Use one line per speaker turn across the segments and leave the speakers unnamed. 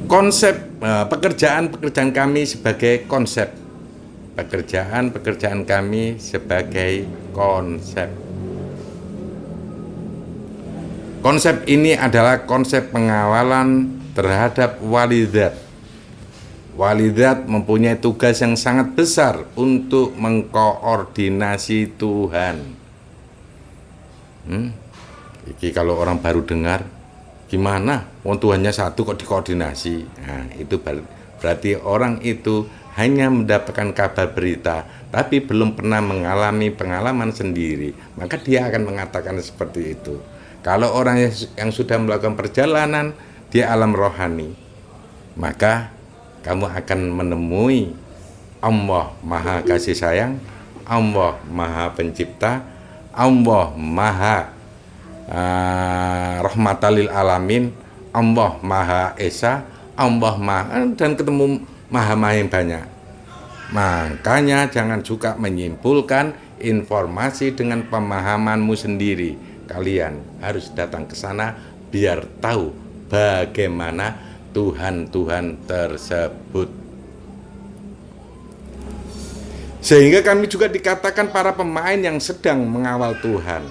konsep pekerjaan kami sebagai konsep. Pekerjaan kami sebagai konsep. Konsep ini adalah konsep pengawalan terhadap walidat. Walidat mempunyai tugas yang sangat besar untuk mengkoordinasi Tuhan. Iki kalau orang baru dengar, gimana? Tuhannya satu kok dikoordinasi? Nah, itu berarti orang itu hanya mendapatkan kabar berita, tapi belum pernah mengalami pengalaman sendiri. Maka dia akan mengatakan seperti itu. Kalau orang yang sudah melakukan perjalanan di alam rohani, maka kamu akan menemui Allah Maha Kasih Sayang, Allah Maha Pencipta, Allah Maha Rahmatalil Alamin, Allah Maha Esa, Allah Maha, dan ketemu Maha yang banyak. Makanya jangan suka menyimpulkan informasi dengan pemahamanmu sendiri. Kalian harus datang ke sana biar tahu bagaimana Tuhan-Tuhan tersebut. Sehingga kami juga dikatakan para pemain yang sedang mengawal Tuhan.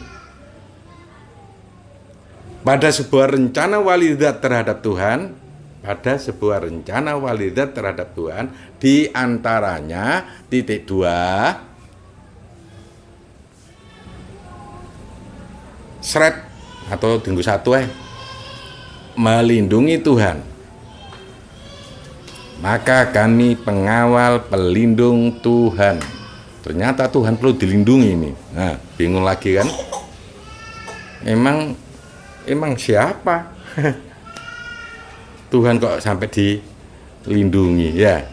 Pada sebuah rencana walidat terhadap Tuhan, di antaranya titik 2 seret atau tinggu 1 melindungi Tuhan. Maka kami pengawal pelindung Tuhan. Ternyata Tuhan perlu dilindungi ini. Nah, bingung lagi kan? Emang siapa? Tuhan kok sampai dilindungi ya.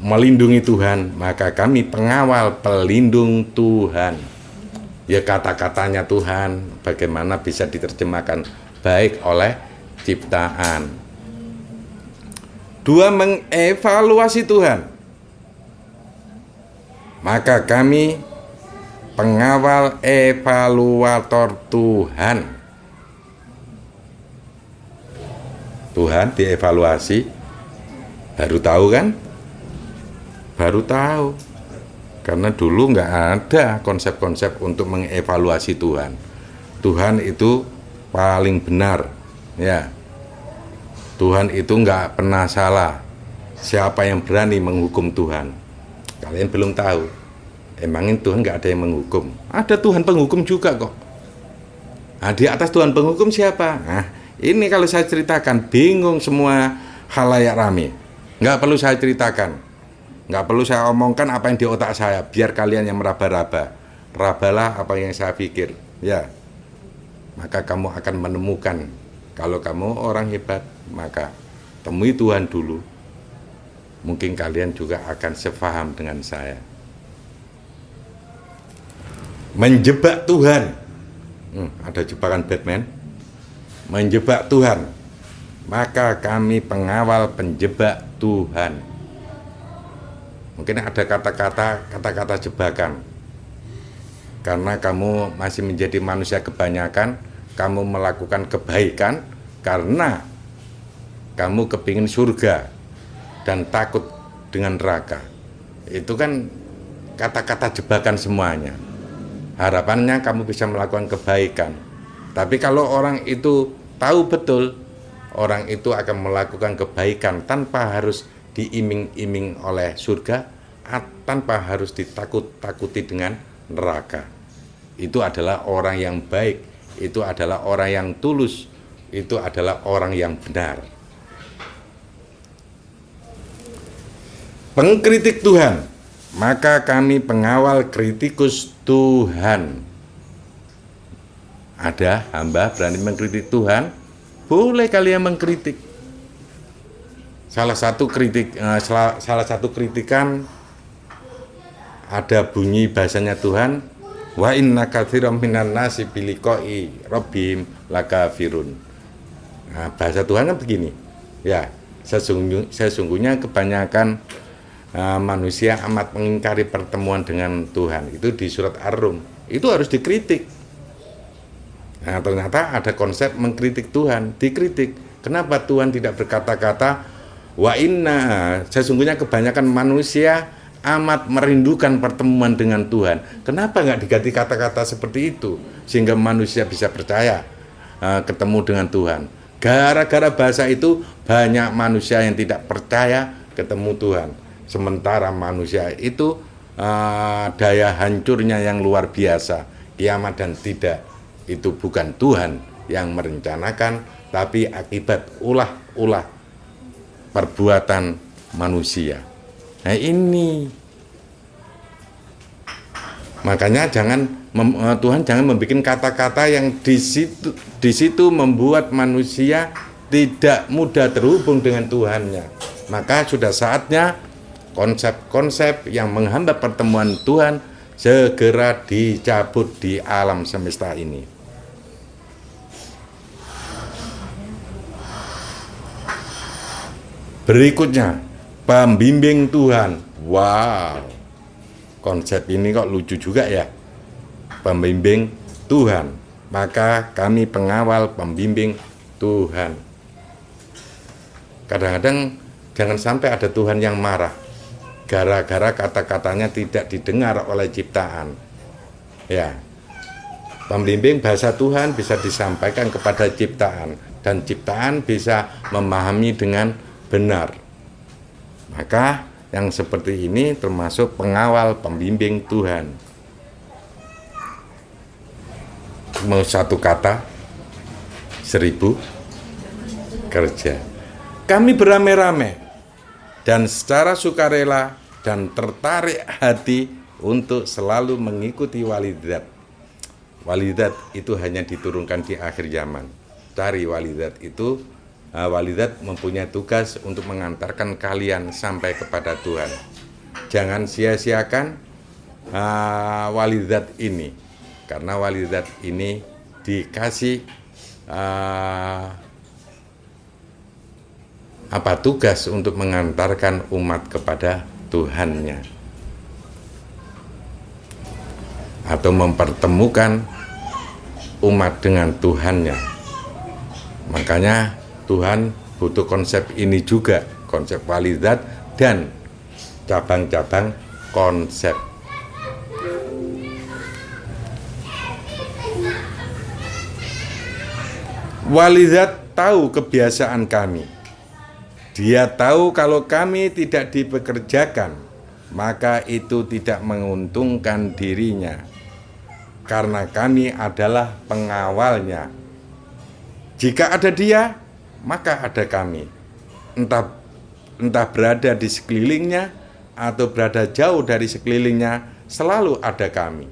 Melindungi Tuhan, maka kami pengawal pelindung Tuhan. Ya, kata-katanya Tuhan bagaimana bisa diterjemahkan baik oleh ciptaan. 2, mengevaluasi Tuhan. Maka kami pengawal evaluator Tuhan. Tuhan dievaluasi, baru tahu kan? Baru tahu. Karena dulu nggak ada konsep-konsep untuk mengevaluasi Tuhan. Tuhan itu paling benar, ya. Tuhan itu nggak pernah salah. Siapa yang berani menghukum Tuhan? Kalian belum tahu. Emangin Tuhan nggak ada yang menghukum? Ada Tuhan penghukum juga kok. Nah, di atas Tuhan penghukum siapa? Nah, ini kalau saya ceritakan bingung semua khalayak rame. Nggak perlu saya ceritakan, nggak perlu saya omongkan apa yang di otak saya. Biar kalian yang meraba-raba, rabalah apa yang saya pikir. Ya, maka kamu akan menemukan. Kalau kamu orang hebat, maka temui Tuhan dulu. Mungkin kalian juga akan sepaham dengan saya. Menjebak Tuhan. Ada jebakan Batman. Menjebak Tuhan. Maka kami pengawal penjebak Tuhan. Mungkin ada kata-kata jebakan. Karena kamu masih menjadi manusia kebanyakan, kamu melakukan kebaikan karena kamu kepingin surga dan takut dengan neraka. Itu kan kata-kata jebakan semuanya. Harapannya kamu bisa melakukan kebaikan. Tapi kalau orang itu tahu betul, orang itu akan melakukan kebaikan tanpa harus diiming-iming oleh surga, tanpa harus ditakut-takuti dengan neraka. Itu adalah orang yang baik, itu adalah orang yang tulus, itu adalah orang yang benar. Pengkritik Tuhan, maka kami pengawal kritikus Tuhan. Ada hamba berani mengkritik Tuhan, boleh kalian mengkritik. Salah satu kritikan ada bunyi bahasanya Tuhan, wa inna katsiran minan nasi biliqa'i rabbihim lakafirun. Nah, bahasa Tuhan kan begini. Ya, sesungguhnya kebanyakan manusia amat mengingkari pertemuan dengan Tuhan. Itu di surat Ar-Rum. Itu harus dikritik. Nah, ternyata ada konsep mengkritik Tuhan, dikritik. Kenapa Tuhan tidak berkata-kata Wa inna, sesungguhnya kebanyakan manusia amat merindukan pertemuan dengan Tuhan. Kenapa nggak diganti kata-kata seperti itu sehingga manusia bisa percaya ketemu dengan Tuhan? Gara-gara bahasa itu banyak manusia yang tidak percaya ketemu Tuhan. Sementara manusia itu daya hancurnya yang luar biasa, kiamat dan tidak. Itu bukan Tuhan yang merencanakan, tapi akibat ulah-ulah perbuatan manusia. Nah ini, makanya Tuhan jangan membuat kata-kata yang di situ membuat manusia tidak mudah terhubung dengan Tuhannya. Maka sudah saatnya konsep-konsep yang menghambat pertemuan Tuhan segera dicabut di alam semesta ini. Berikutnya, pembimbing Tuhan. Wow, konsep ini kok lucu juga ya. Pembimbing Tuhan. Maka kami pengawal pembimbing Tuhan. Kadang-kadang jangan sampai ada Tuhan yang marah gara-gara kata-katanya tidak didengar oleh ciptaan. Ya, pembimbing bahasa Tuhan bisa disampaikan kepada ciptaan, dan ciptaan bisa memahami dengan benar. Maka yang seperti ini termasuk pengawal pembimbing Tuhan. Mau satu kata 1000 kerja. Kami beramai-ramai dan secara sukarela dan tertarik hati untuk selalu mengikuti walidat. Walidat itu hanya diturunkan di akhir zaman. Cari walidat itu. Walidat mempunyai tugas untuk mengantarkan kalian sampai kepada Tuhan. Jangan sia-siakan walidat ini, karena walidat ini dikasih tugas untuk mengantarkan umat kepada Tuhannya, atau mempertemukan umat dengan Tuhannya. Makanya Tuhan butuh konsep ini juga, konsep walidat dan cabang-cabang konsep. Walidat tahu kebiasaan kami. Dia tahu kalau kami tidak dipekerjakan, maka itu tidak menguntungkan dirinya, karena kami adalah pengawalnya. Jika ada dia, maka ada kami, entah berada di sekelilingnya atau berada jauh dari sekelilingnya, selalu ada kami.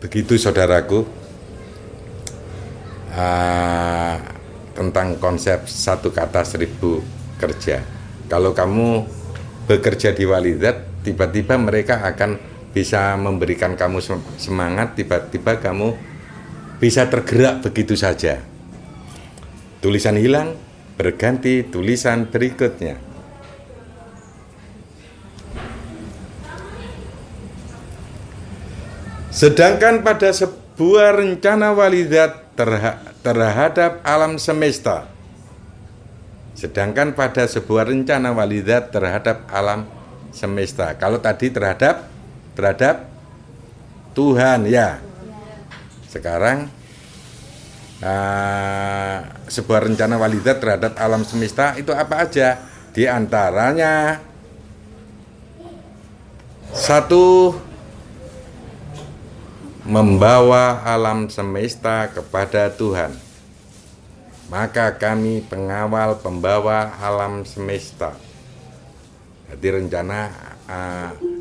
Begitu saudaraku, tentang konsep satu kata 1000 kerja. Kalau kamu bekerja di walidat, tiba-tiba mereka akan bisa memberikan kamu semangat, tiba-tiba kamu bisa tergerak begitu saja. Tulisan hilang, berganti tulisan berikutnya. Sedangkan pada sebuah rencana walidat terhadap alam semesta, kalau tadi terhadap Tuhan ya, sekarang sebuah rencana walidat terhadap alam semesta itu apa aja? Di antaranya, 1, membawa alam semesta kepada Tuhan. Maka kami pengawal pembawa alam semesta. Jadi rencana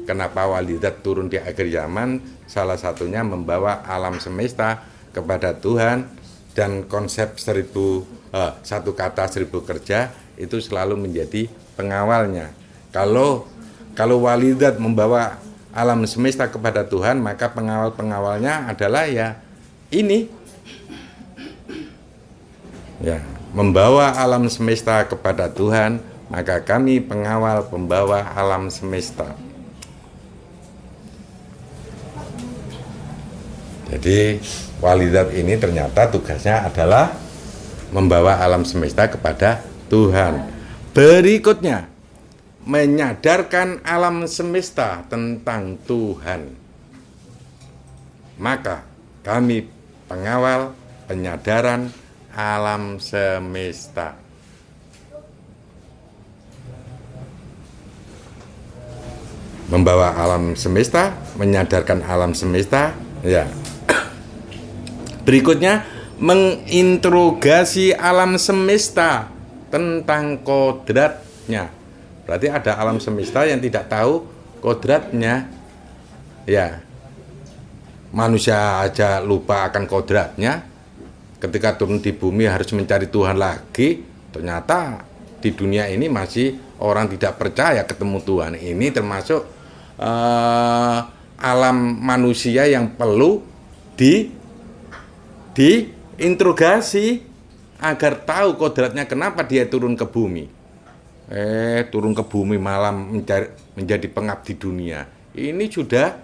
kenapa walidat turun di akhir zaman, salah satunya membawa alam semesta kepada Tuhan. Dan konsep satu kata 1000 kerja itu selalu menjadi pengawalnya. Kalau walidat membawa alam semesta kepada Tuhan, maka pengawal-pengawalnya adalah ya ini, ya, membawa alam semesta kepada Tuhan, maka kami pengawal pembawa alam semesta. Jadi walidat ini ternyata tugasnya adalah membawa alam semesta kepada Tuhan. Berikutnya, menyadarkan alam semesta tentang Tuhan. Maka kami pengawal penyadaran alam semesta. Membawa alam semesta, menyadarkan alam semesta, ya. Berikutnya, menginterogasi alam semesta tentang kodratnya. Berarti ada alam semesta yang tidak tahu kodratnya. Ya. Manusia aja lupa akan kodratnya. Ketika turun di bumi harus mencari Tuhan lagi. Ternyata di dunia ini masih orang tidak percaya ketemu Tuhan. Ini termasuk alam manusia yang perlu diinterogasi agar tahu kodratnya, kenapa dia turun ke bumi. Turun ke bumi malah menjadi pengabdi dunia. Ini sudah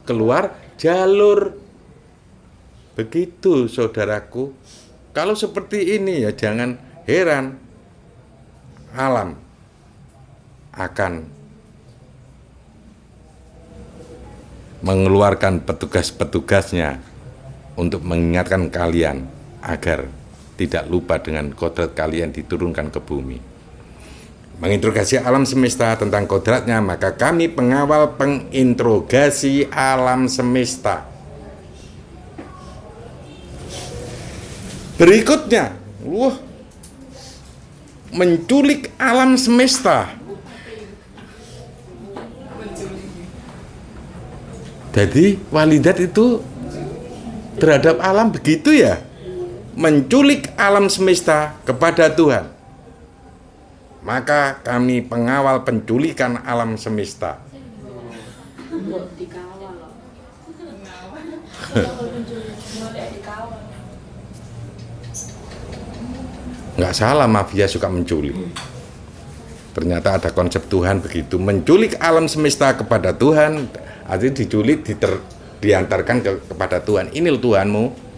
keluar jalur. Begitu saudaraku. Kalau seperti ini ya jangan heran alam akan mengeluarkan petugas-petugasnya untuk mengingatkan kalian agar tidak lupa dengan kodrat kalian diturunkan ke bumi. Menginterogasi alam semesta tentang kodratnya, maka kami pengawal penginterogasi alam semesta. Berikutnya, menculik alam semesta. Jadi walidat itu terhadap alam begitu ya, menculik alam semesta kepada Tuhan. Maka kami pengawal penculikan alam semesta. Nggak salah mafia suka menculik. Ternyata ada konsep Tuhan begitu, menculik alam semesta kepada Tuhan. Artinya diculik, diantarkan kepada Tuhan. Ini Tuhanmu.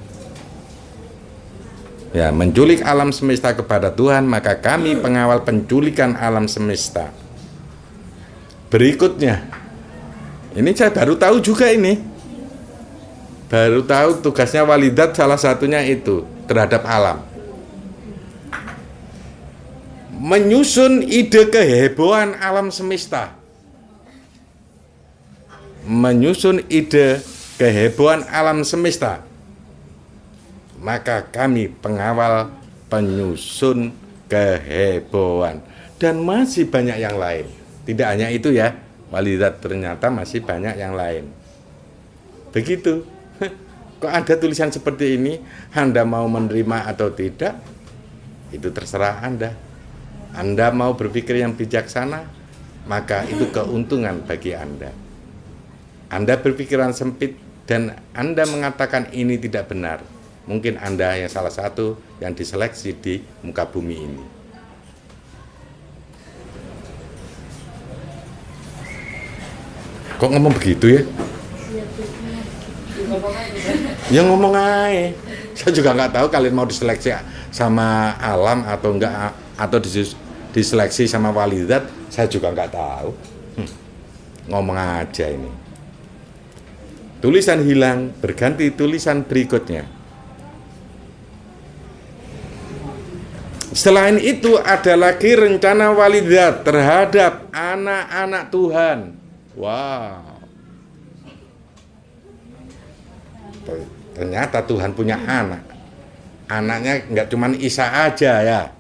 Ya, menculik alam semesta kepada Tuhan, maka kami pengawal penculikan alam semesta. Berikutnya, ini saya baru tahu juga ini. Baru tahu tugasnya walidat salah satunya itu terhadap alam. Menyusun ide kehebohan alam semesta. Menyusun ide kehebohan alam semesta, maka kami pengawal penyusun kehebohan. Dan masih banyak yang lain. Tidak hanya itu ya, walidat, ternyata masih banyak yang lain. Begitu. Kok ada tulisan seperti ini? Anda mau menerima atau tidak? Itu terserah Anda. Anda mau berpikir yang bijaksana, maka itu keuntungan bagi Anda. Anda berpikiran sempit dan Anda mengatakan ini tidak benar. Mungkin Anda yang salah satu yang diseleksi di muka bumi ini. Kok ngomong begitu ya? Ya ngomong aja. Saya juga nggak tahu kalian mau diseleksi sama alam atau enggak, atau diseleksi sama walidat. Saya juga nggak tahu. Ngomong aja ini. Tulisan hilang, berganti tulisan berikutnya. Selain itu ada lagi rencana walidat terhadap anak-anak Tuhan. Wow. Ternyata Tuhan punya anak. Anaknya nggak cuma Isa aja ya.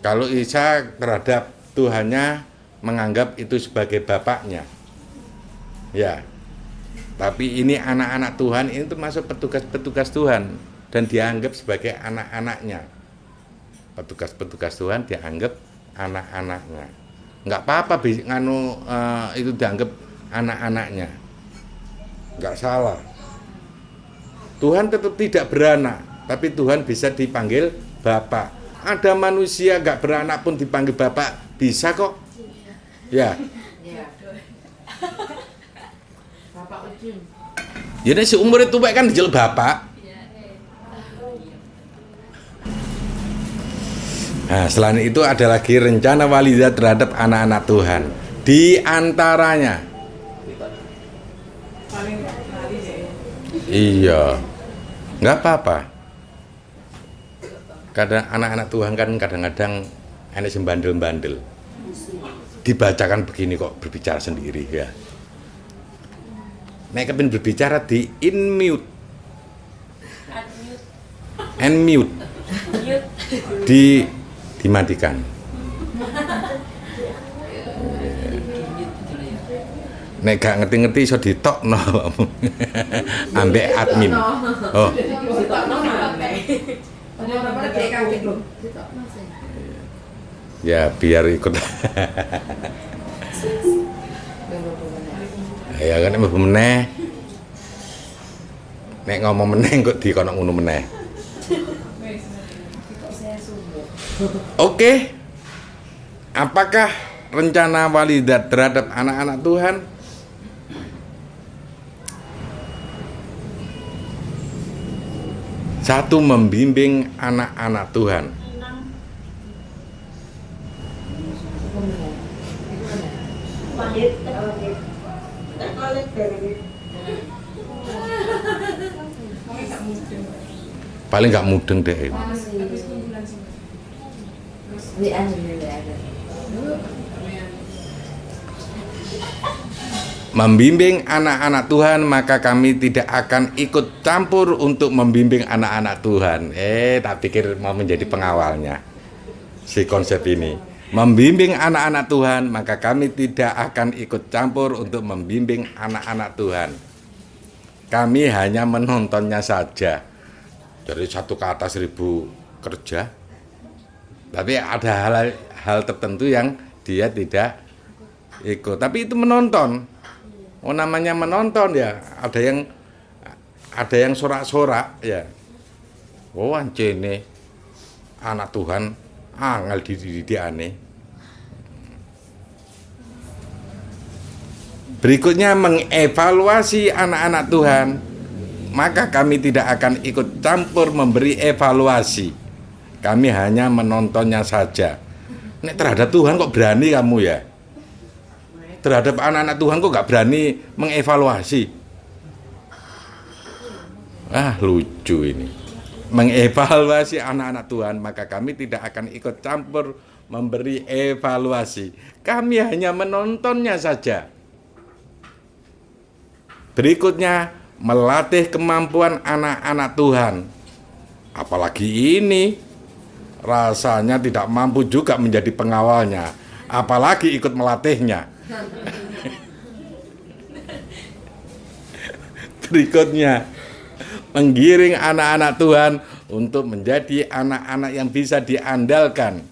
Kalau Isa terhadap Tuhannya menganggap itu sebagai bapaknya. Ya. Tapi ini anak-anak Tuhan, ini termasuk petugas-petugas Tuhan dan dianggap sebagai anak-anaknya. Petugas-petugas Tuhan dianggap anak-anaknya. Nggak apa-apa itu dianggap anak-anaknya. Nggak salah. Tuhan tetap tidak beranak, tapi Tuhan bisa dipanggil Bapak. Ada manusia nggak beranak pun dipanggil Bapak, bisa kok. Ya. Jadi seumur itu baik kan dijel bapak. Nah, selain itu ada lagi rencana walidat terhadap anak-anak Tuhan. Di antaranya, iya, nggak apa-apa. Kadang anak-anak Tuhan kan kadang-kadang enak sing bandel-bandel. Dibacakan begini kok berbicara sendiri ya. Nek kepin berbicara di unmute. Unmute. Dimatikan. Nek gak ngerti-ngerti iso ditokno ambek admin. Oh. Ya biar ikut. Ya kan mlebu meneh. Nek ngomong meneh kok dikono ngono meneh. Oke. Apakah rencana walidat terhadap anak-anak Tuhan? Satu, membimbing anak-anak Tuhan. Paling nggak mudeng deh. Membimbing anak-anak Tuhan, maka kami tidak akan ikut campur untuk membimbing anak-anak Tuhan. Tak pikir mau menjadi pengawalnya si konsep ini. Membimbing anak-anak Tuhan, maka kami tidak akan ikut campur untuk membimbing anak-anak Tuhan. Kami hanya menontonnya saja. Jadi 1 kata 1000 kerja. Tapi ada hal tertentu yang dia tidak ikut. Tapi itu menonton. Oh, namanya menonton ya, ada yang sorak-sorak ya. Oh, ancene anak Tuhan angel dididikane. Berikutnya, mengevaluasi anak-anak Tuhan. Maka kami tidak akan ikut campur memberi evaluasi. Kami hanya menontonnya saja. Nek terhadap Tuhan kok berani kamu ya? Terhadap anak-anak Tuhan kok gak berani mengevaluasi? Lucu ini. Mengevaluasi anak-anak Tuhan, maka kami tidak akan ikut campur memberi evaluasi. Kami hanya menontonnya saja. Berikutnya, melatih kemampuan anak-anak Tuhan. Apalagi ini, rasanya tidak mampu juga menjadi pengawalnya. Apalagi ikut melatihnya. Berikutnya, menggiring anak-anak Tuhan untuk menjadi anak-anak yang bisa diandalkan,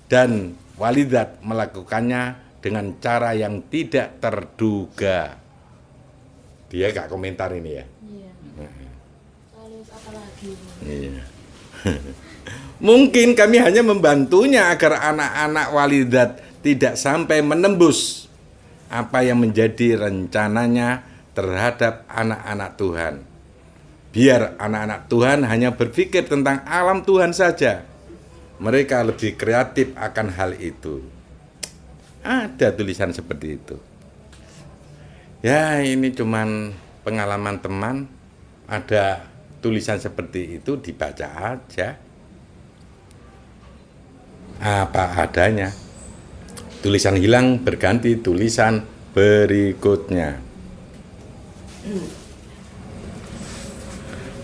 dan walidat melakukannya dengan cara yang tidak terduga. Dia gak komentar ini ya. Iya. Terus apa lagi? Iya. Mungkin kami hanya membantunya agar anak-anak walidat tidak sampai menembus apa yang menjadi rencananya terhadap anak-anak Tuhan. Biar anak-anak Tuhan hanya berpikir tentang alam Tuhan saja. Mereka lebih kreatif akan hal itu. Ada tulisan seperti itu. Ya, ini cuman pengalaman teman. Ada tulisan seperti itu, dibaca aja. Apa adanya. Tulisan hilang berganti tulisan berikutnya.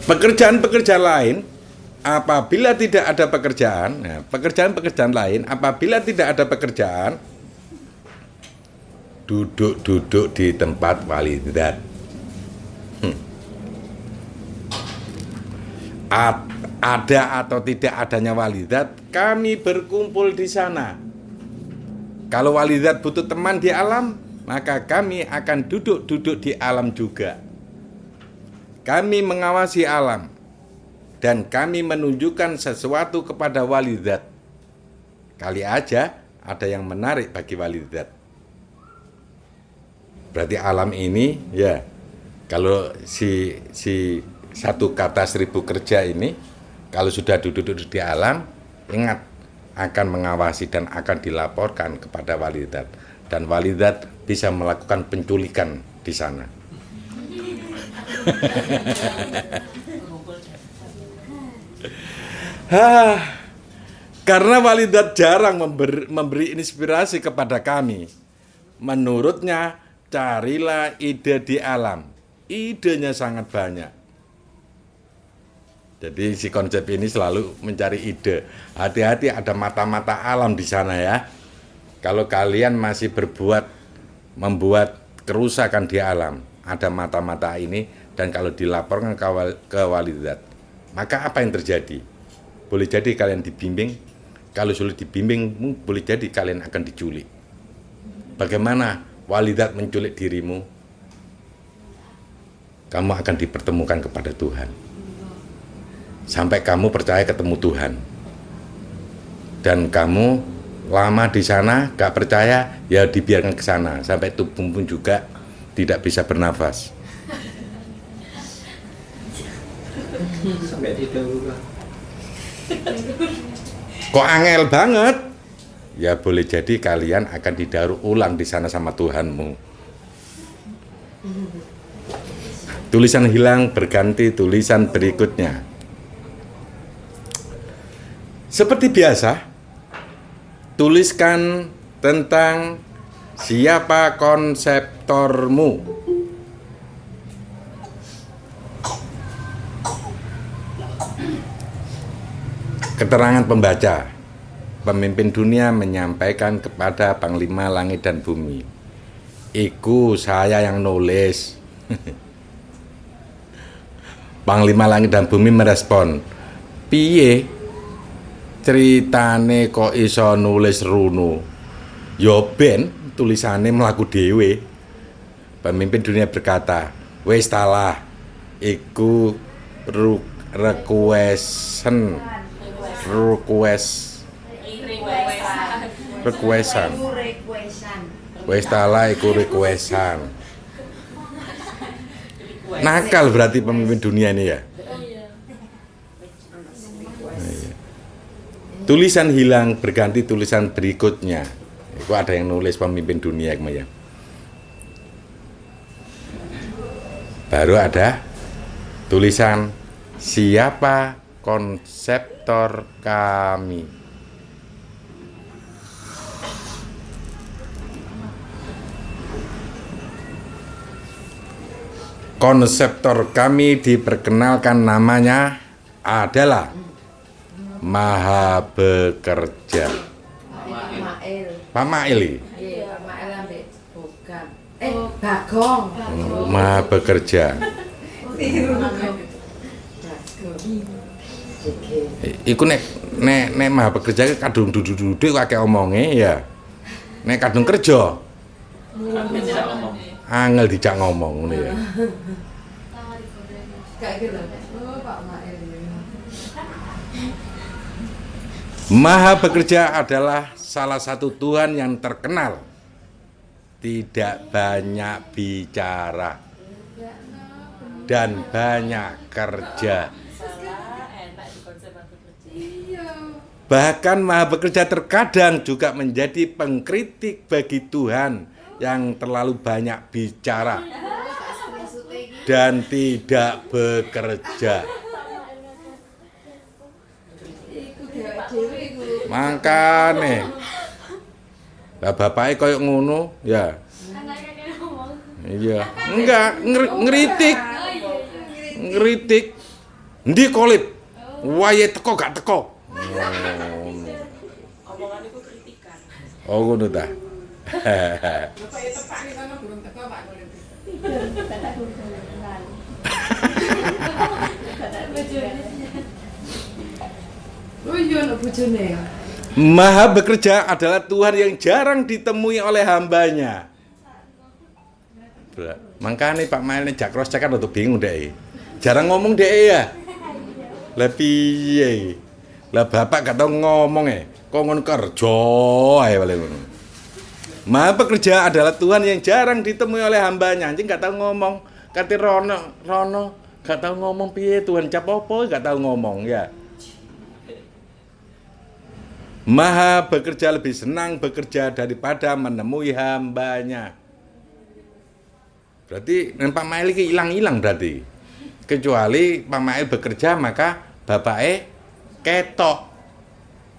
Pekerjaan-pekerjaan lain, apabila tidak ada pekerjaan, pekerjaan-pekerjaan lain, apabila tidak ada pekerjaan, duduk-duduk di tempat walidat. Ada atau tidak adanya walidat, kami berkumpul di sana. Kalau walidat butuh teman di alam, maka kami akan duduk-duduk di alam juga. Kami mengawasi alam, dan kami menunjukkan sesuatu kepada walidat. Kali aja ada yang menarik bagi walidat. Berarti alam ini, ya, kalau si 1 kata 1000 kerja ini, kalau sudah duduk-duduk di alam, ingat, akan mengawasi dan akan dilaporkan kepada walidat, dan walidat bisa melakukan penculikan di sana. Karena walidat jarang memberi inspirasi kepada kami. Menurutnya, carilah ide di alam. Idenya sangat banyak. Jadi si konsep ini selalu mencari ide. Hati-hati, ada mata-mata alam di sana ya. Kalau kalian masih membuat kerusakan di alam, ada mata-mata ini, dan kalau dilaporkan ke walidat, maka apa yang terjadi? Boleh jadi kalian dibimbing. Kalau sulit dibimbing, boleh jadi kalian akan diculik. Bagaimana walidat menculik dirimu? Kamu akan dipertemukan kepada Tuhan. Sampai kamu percaya ketemu Tuhan. Dan kamu lama di sana, gak percaya, ya dibiarkan ke sana. Sampai tubuh pun juga tidak bisa bernafas.
Sampai tidak.
Kok angel banget? Ya boleh jadi kalian akan didaur ulang di sana sama Tuhanmu. Tulisan hilang berganti tulisan berikutnya. Seperti biasa, tuliskan tentang siapa konseptormu. Keterangan pembaca. Pemimpin dunia menyampaikan kepada Panglima Langit dan Bumi. Iku saya yang nulis. Panglima Langit dan Bumi merespon, piye ceritane kok iso nulis runo? Yo ben tulisane mlaku dhewe. Pemimpin dunia berkata, wis talah, iku requestan. Wis talah iku requestan. Nakal berarti pemimpin dunia ini ya. Tulisan hilang berganti tulisan berikutnya. Itu ada yang nulis pemimpin dunia ya. Baru ada tulisan siapa konseptor kami. Konseptor kami diperkenalkan namanya adalah Maha Bekerja. Pak Mail.
Iya, Pak Mail ambek bukan. Bagong.
Maha Bekerja. Iku nek Maha Bekerja kadung duduk akeh omonge ya. Nek kadung kerja. Angel dijak ngomong ngene ya.
Kayak gitu. Oh, Pak Mail.
Maha Bekerja adalah salah satu Tuhan yang terkenal. Tidak banyak bicara dan banyak kerja. Bahkan Maha Bekerja terkadang juga menjadi pengkritik bagi Tuhan yang terlalu banyak bicara dan tidak bekerja. Makane lah bapake koyo ngono ya. Iya, enggak ngritik. Endi kolip? Wae teko gak teko.
Omongan iku kritikan.
Oh ngono ta. Maha Bekerja adalah Tuhan yang jarang ditemui oleh hambanya. Makanya Pak Mail ini jak cross check kan untuk bingung deh. Jarang ngomong deh ya. Lah piye? Lah bapak gak tau ngomong kok ngon kerja ae paling ngono. Maha Bekerja adalah Tuhan yang jarang ditemui oleh hambanya. Anjing gak tahu ngomong. Kati Rono gak tahu ngomong piye Tuhan cap opo gak tahu ngomong ya. Maha bekerja lebih senang bekerja daripada menemui hambanya. Berarti Pak Mail ini hilang-hilang berarti. Kecuali Pak Mail bekerja maka bapaknya ketok.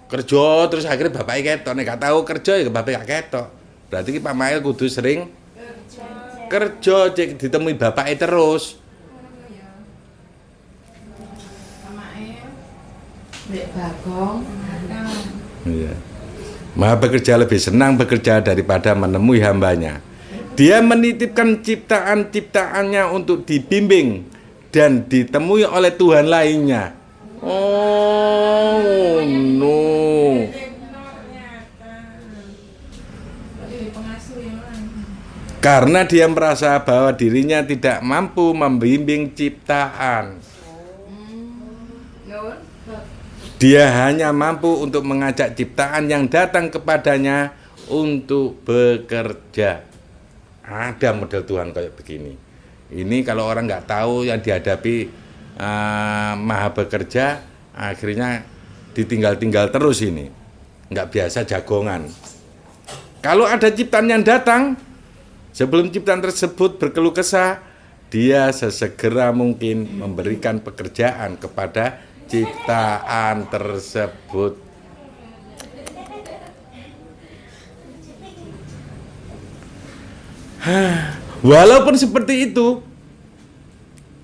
Kerja terus akhirnya bapaknya ketok. Nek gak tahu kerja ya bapaknya gak ketok. Berarti Pak Mail kudu sering kerja cek ditemui bapaknya terus.
Dek Bagong.
Iya. Maha bekerja lebih senang bekerja daripada menemui hambanya. Dia menitipkan ciptaan-ciptaannya untuk dibimbing dan ditemui oleh Tuhan lainnya. Oh no. Karena dia merasa bahwa dirinya tidak mampu membimbing ciptaan. Dia hanya mampu untuk mengajak ciptaan yang datang kepadanya untuk bekerja. Ada model Tuhan kayak begini. Ini kalau orang nggak tahu yang dihadapi Maha bekerja, akhirnya ditinggal-tinggal terus ini. Nggak biasa jagongan. Kalau ada ciptaan yang datang, sebelum ciptaan tersebut berkeluh kesah, dia sesegera mungkin memberikan pekerjaan kepada ciptaan tersebut. Walaupun seperti itu,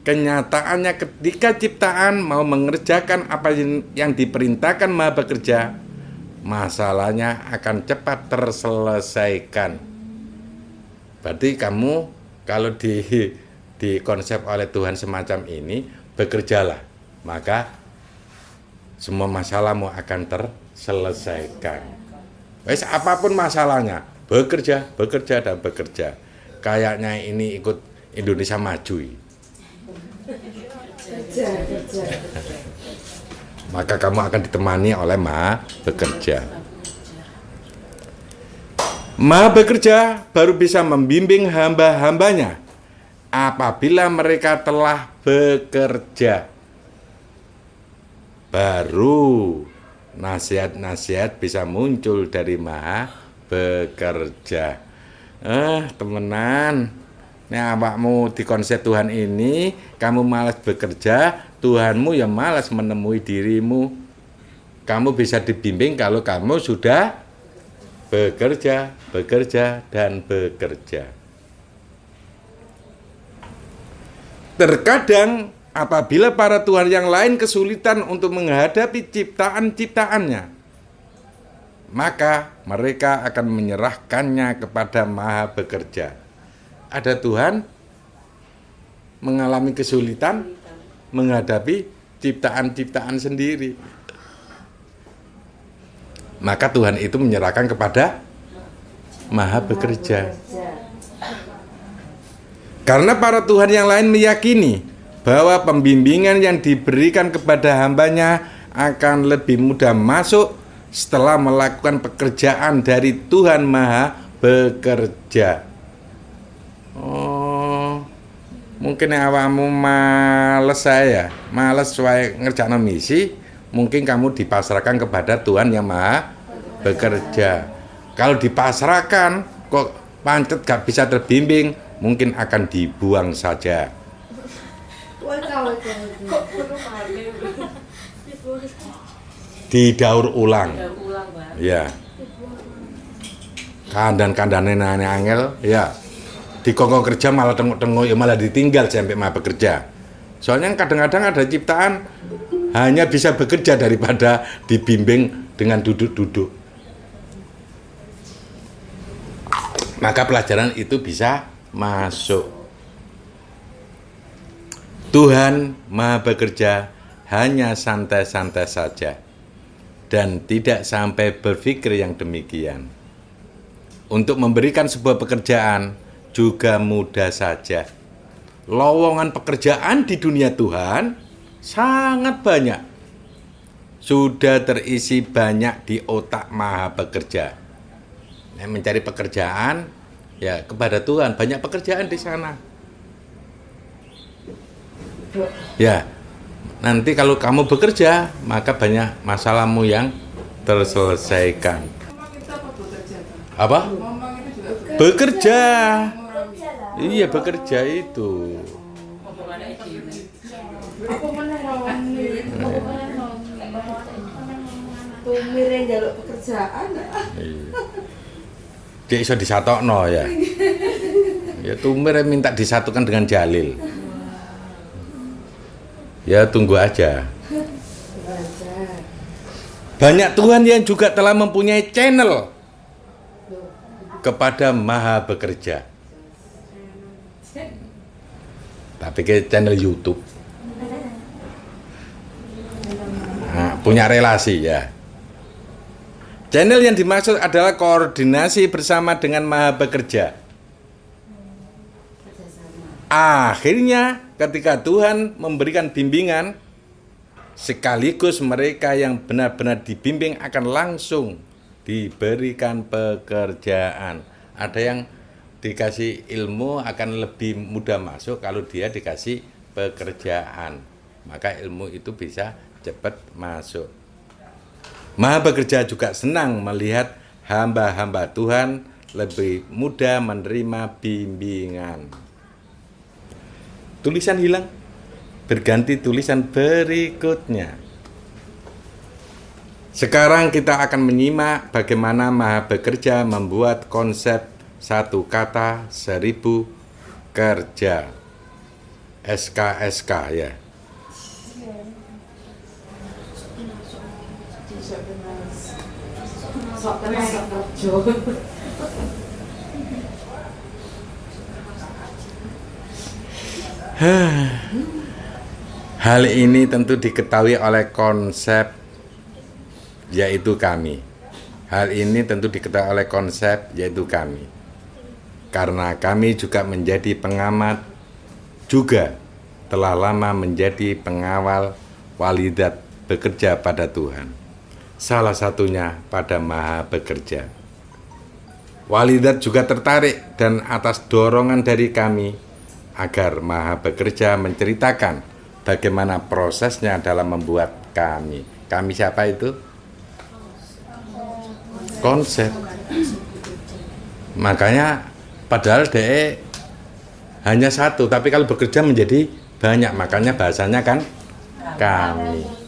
kenyataannya ketika ciptaan mau mengerjakan apa yang diperintahkan Maha bekerja, masalahnya akan cepat terselesaikan. Berarti kamu kalau di konsep oleh Tuhan semacam ini, bekerjalah, maka semua masalahmu akan terselesaikan. Wes apapun masalahnya, bekerja, bekerja dan bekerja. Kayaknya ini ikut Indonesia Maju. Maka kamu akan ditemani oleh Maha bekerja. Maha bekerja baru bisa membimbing hamba-hambanya apabila mereka telah bekerja. Baru nasihat-nasihat bisa muncul dari Maha bekerja. Temenan, nek awakmu di konsep Tuhan ini, kamu malas bekerja, Tuhanmu yang malas menemui dirimu. Kamu bisa dibimbing kalau kamu sudah bekerja, bekerja, dan bekerja. Terkadang apabila para Tuhan yang lain kesulitan untuk menghadapi ciptaan-ciptaannya, maka mereka akan menyerahkannya kepada Maha bekerja. Ada Tuhan mengalami kesulitan menghadapi ciptaan-ciptaan sendiri, maka Tuhan itu menyerahkan kepada Maha bekerja. Karena para Tuhan yang lain meyakini bahwa pembimbingan yang diberikan kepada hambanya akan lebih mudah masuk setelah melakukan pekerjaan dari Tuhan Maha bekerja. Oh, mungkin awakmu males wae ngerjakno misi, mungkin kamu dipasrahkan kepada Tuhan yang Maha bekerja. Kalau dipasrahkan kok pancet gak bisa terbimbing, mungkin akan dibuang saja. Didaur ulang. Ya. Kandan-kandane nane angel, ya. Dikongkong kerja malah tengok-tengok ya malah ditinggal sampai Maha bekerja. Soalnya kadang-kadang ada ciptaan hanya bisa bekerja daripada dibimbing dengan duduk-duduk. Maka pelajaran itu bisa masuk. Tuhan Maha bekerja hanya santai-santai saja dan tidak sampai berpikir yang demikian. Untuk memberikan sebuah pekerjaan juga mudah saja. Lowongan pekerjaan di dunia Tuhan sangat banyak. Sudah terisi banyak di otak Maha bekerja. Mencari pekerjaan ya kepada Tuhan, banyak pekerjaan di sana. Ya, nanti kalau kamu bekerja, maka banyak masalahmu yang terselesaikan.
Ngomong itu apa bekerja?
Apa?
Ngomong itu juga
Bekerja.
Bekerja lah.
Iya, bekerja itu.
apa mana lawan ini? Tumir yang jaluk pekerjaan.
Iya. Dia iso disatokno ya. Ya Tumir yang minta disatukan dengan Jalil. Ya tunggu aja.
Belajar.
Banyak Tuhan yang juga telah mempunyai channel kepada Maha Bekerja. Tapi ke channel YouTube. Nah, punya relasi ya. Channel yang dimaksud adalah koordinasi bersama dengan Maha Bekerja. Akhirnya ketika Tuhan memberikan bimbingan, sekaligus mereka yang benar-benar dibimbing akan langsung diberikan pekerjaan. Ada yang dikasih ilmu akan lebih mudah masuk kalau dia dikasih pekerjaan. Maka ilmu itu bisa cepat masuk. Maha Bekerja juga senang melihat hamba-hamba Tuhan lebih mudah menerima bimbingan. Tulisan hilang, berganti tulisan berikutnya. Sekarang kita akan menyimak bagaimana Maha Bekerja membuat konsep satu kata 1000 kerja. SKSK ya.
Sok kenal sok kerja.
Hal ini tentu diketahui oleh konsep, yaitu kami. Hal ini tentu diketahui oleh konsep, yaitu kami. Karena kami juga menjadi pengamat, juga telah lama menjadi pengawal walidat bekerja pada Tuhan. Salah satunya pada Maha Bekerja. Walidat juga tertarik dan atas dorongan dari kami agar Maha Bekerja menceritakan bagaimana prosesnya dalam membuat kami. Kami siapa itu? Konsep. Makanya padahal DE hanya satu, tapi kalau bekerja menjadi banyak, makanya bahasanya kan kami.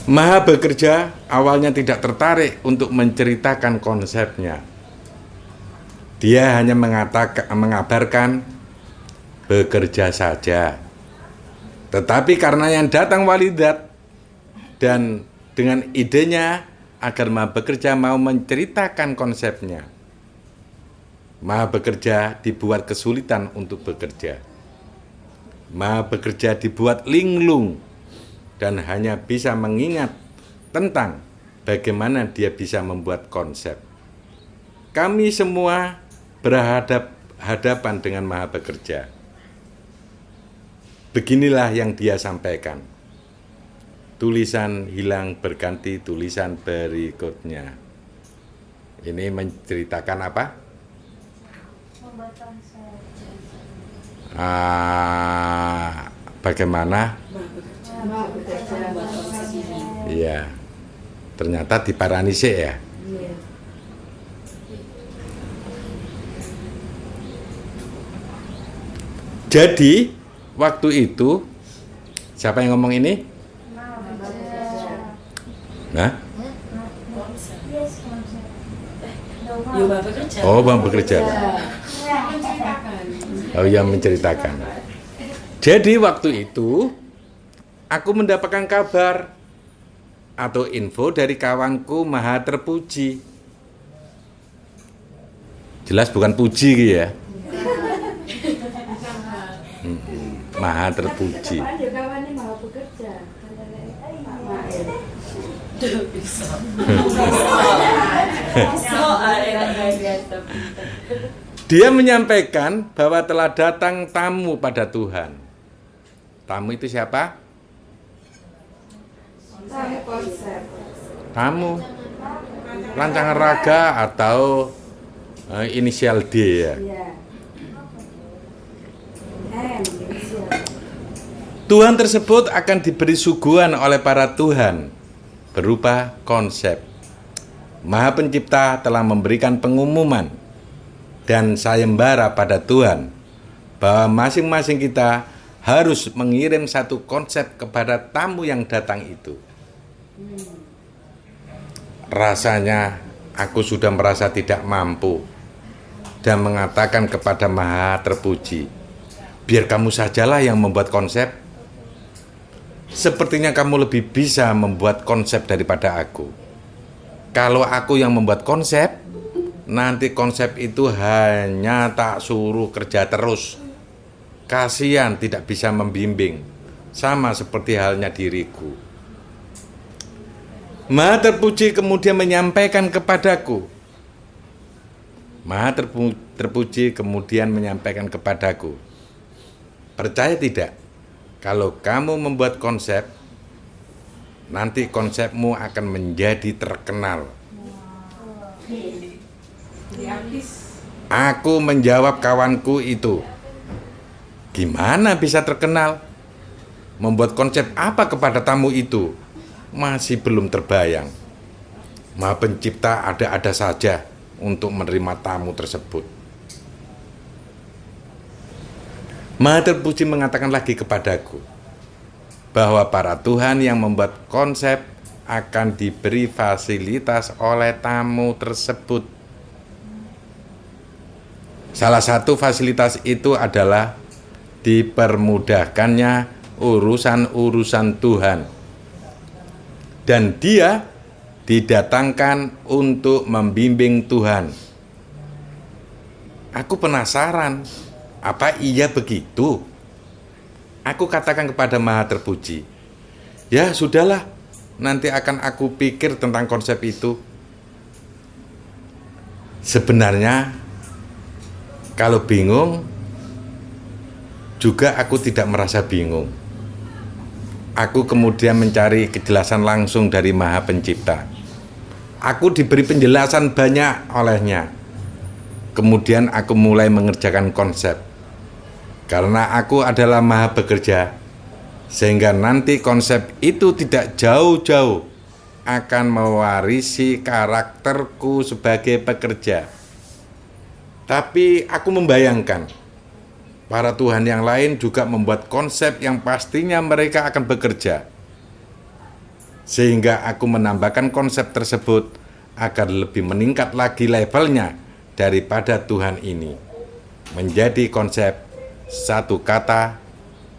Maha Bekerja awalnya tidak tertarik untuk menceritakan konsepnya. Dia hanya mengabarkan bekerja saja. Tetapi karena yang datang walidat dan dengan idenya agar Maha Bekerja mau menceritakan konsepnya, Maha Bekerja dibuat kesulitan untuk bekerja. Maha Bekerja dibuat linglung dan hanya bisa mengingat tentang bagaimana dia bisa membuat konsep. Kami semua berhadapan dengan Maha Bekerja. Beginilah yang dia sampaikan. Tulisan hilang berganti tulisan berikutnya. Ini menceritakan apa? Bagaimana?
Maha Bekerja.
Iya. Ternyata diparani sik ya.
Iya.
Jadi waktu itu siapa yang ngomong ini? Nah? Oh, Bang Bekerja. Oh, yang menceritakan. Jadi waktu itu aku mendapatkan kabar atau info dari kawanku Maha Terpuji. Jelas bukan puji gitu ya. Maha Terpuji.
Kapan ya kawannya Maha Bekerja? Pak Mail.
Dia menyampaikan bahwa telah datang tamu pada Tuhan. Tamu itu siapa?
Tamu konsep.
Tamu. Rancangan raga atau inisial D ya.
Iya. Inisial.
Tuhan tersebut akan diberi suguhan oleh para Tuhan berupa konsep. Maha Pencipta telah memberikan pengumuman dan sayembara pada Tuhan bahwa masing-masing kita harus mengirim satu konsep kepada tamu yang datang itu. Rasanya aku sudah merasa tidak mampu dan mengatakan kepada Maha Terpuji, biar kamu sajalah yang membuat konsep. Sepertinya kamu lebih bisa membuat konsep daripada aku. Kalau aku yang membuat konsep, nanti konsep itu hanya tak suruh kerja terus. Kasihan tidak bisa membimbing, sama seperti halnya diriku. Maha Terpuji kemudian menyampaikan kepadaku, Terpuji kemudian menyampaikan kepadaku, percaya tidak, kalau kamu membuat konsep, nanti konsepmu akan menjadi terkenal. Aku menjawab kawanku itu, gimana bisa terkenal? Membuat konsep apa kepada tamu itu? Masih belum terbayang. Maha Pencipta ada-ada saja untuk menerima tamu tersebut. Maha Terpuji mengatakan lagi kepadaku bahwa para Tuhan yang membuat konsep akan diberi fasilitas oleh tamu tersebut. Salah satu fasilitas itu adalah dipermudahkannya urusan-urusan Tuhan, dan dia didatangkan untuk membimbing Tuhan. Aku penasaran, apa iya begitu? Aku katakan kepada Maha Terpuji, ya sudahlah, nanti akan aku pikir tentang konsep itu. Sebenarnya, kalau bingung, juga aku tidak merasa bingung. Aku kemudian mencari kejelasan langsung dari Maha Pencipta. Aku diberi penjelasan banyak olehnya. Kemudian aku mulai mengerjakan konsep. Karena aku adalah Maha Bekerja, sehingga nanti konsep itu tidak jauh-jauh akan mewarisi karakterku sebagai pekerja. Tapi aku membayangkan para Tuhan yang lain juga membuat konsep yang pastinya mereka akan bekerja. Sehingga aku menambahkan konsep tersebut agar lebih meningkat lagi levelnya daripada Tuhan ini. Menjadi konsep satu kata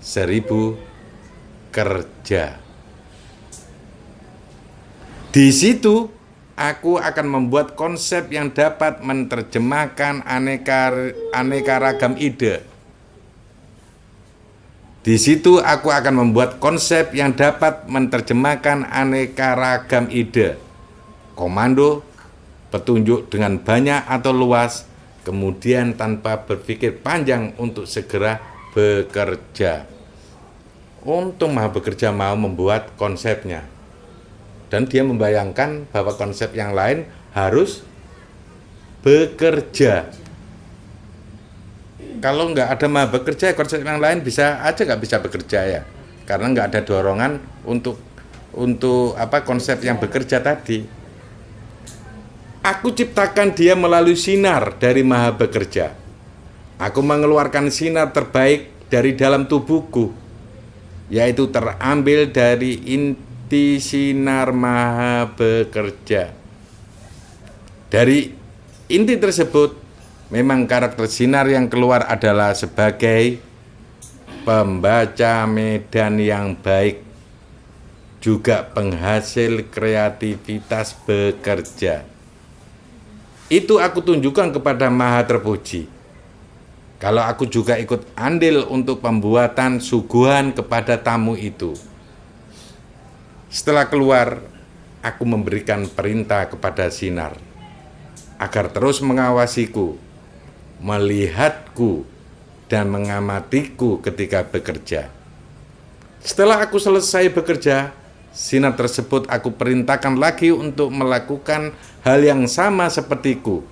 1000 kerja. Di situ aku akan membuat konsep yang dapat menerjemahkan aneka ragam ide. Di situ aku akan membuat konsep yang dapat menerjemahkan aneka ragam ide, komando, petunjuk dengan banyak atau luas, kemudian tanpa berpikir panjang untuk segera bekerja. Untung Maha Bekerja mau membuat konsepnya. Dan dia membayangkan bahwa konsep yang lain harus bekerja. Kalau nggak ada Maha Bekerja, konsep yang lain bisa aja nggak bisa bekerja ya, karena nggak ada dorongan untuk konsep yang bekerja tadi. Aku ciptakan dia melalui sinar dari Maha Bekerja. Aku mengeluarkan sinar terbaik dari dalam tubuhku, yaitu terambil dari inti sinar Maha Bekerja. Dari inti tersebut, memang karakter sinar yang keluar adalah sebagai pembaca medan yang baik, juga penghasil kreativitas bekerja. Itu aku tunjukkan kepada Maha Terpuji. Kalau aku juga ikut andil untuk pembuatan suguhan kepada tamu itu. Setelah keluar, aku memberikan perintah kepada sinar agar terus mengawasiku, melihatku, dan mengamatiku ketika bekerja. Setelah aku selesai bekerja, sinar tersebut aku perintahkan lagi untuk melakukan hal yang sama sepertiku,